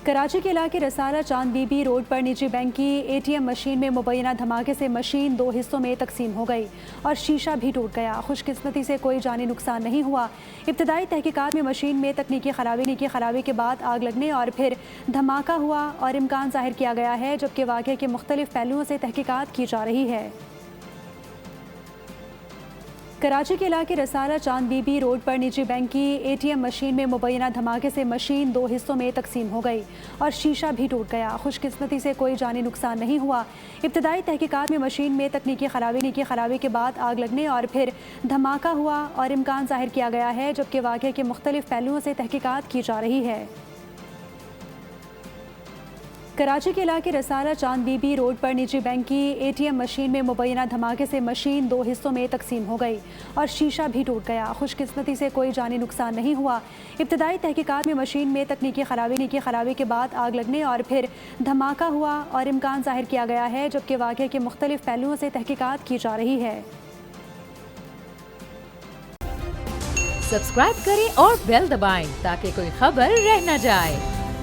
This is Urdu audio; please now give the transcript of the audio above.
کراچی کے علاقے رسالہ چاند بی بی روڈ پر نجی بینک کی ATM مشین میں مبینہ دھماکے سے مشین 2 حصوں میں تقسیم ہو گئی اور شیشہ بھی ٹوٹ گیا۔ خوش قسمتی سے کوئی جانی نقصان نہیں ہوا۔ ابتدائی تحقیقات میں مشین میں تکنیکی خرابی کے بعد آگ لگنے اور پھر دھماکہ ہوا اور امکان ظاہر کیا گیا ہے، جبکہ واقعے کے مختلف پہلوؤں سے تحقیقات کی جا رہی ہے۔ کراچی کے علاقے رسالہ چاند بی بی روڈ پر نجی بینک کی ATM مشین میں مبینہ دھماکے سے مشین 2 حصوں میں تقسیم ہو گئی اور شیشہ بھی ٹوٹ گیا۔ خوش قسمتی سے کوئی جانی نقصان نہیں ہوا۔ ابتدائی تحقیقات میں مشین میں تکنیکی خرابی کے بعد آگ لگنے اور پھر دھماکہ ہوا اور امکان ظاہر کیا گیا ہے، جبکہ واقعے کے مختلف پہلوؤں سے تحقیقات کی جا رہی ہے۔ کراچی کے علاقے رسالہ چاند بی بی روڈ پر نجی بینک کی ATM مشین میں مبینہ دھماکے سے مشین 2 حصوں میں تقسیم ہو گئی اور شیشہ بھی ٹوٹ گیا۔ خوش قسمتی سے کوئی جانی نقصان نہیں ہوا۔ ابتدائی تحقیقات میں مشین میں تکنیکی خرابی کے بعد آگ لگنے اور پھر دھماکہ ہوا اور امکان ظاہر کیا گیا ہے، جبکہ واقعے کے مختلف پہلوؤں سے تحقیقات کی جا رہی ہے۔ سبسکرائب کریں اور بیل دبائیں تاکہ کوئی خبر رہ نہ جائے۔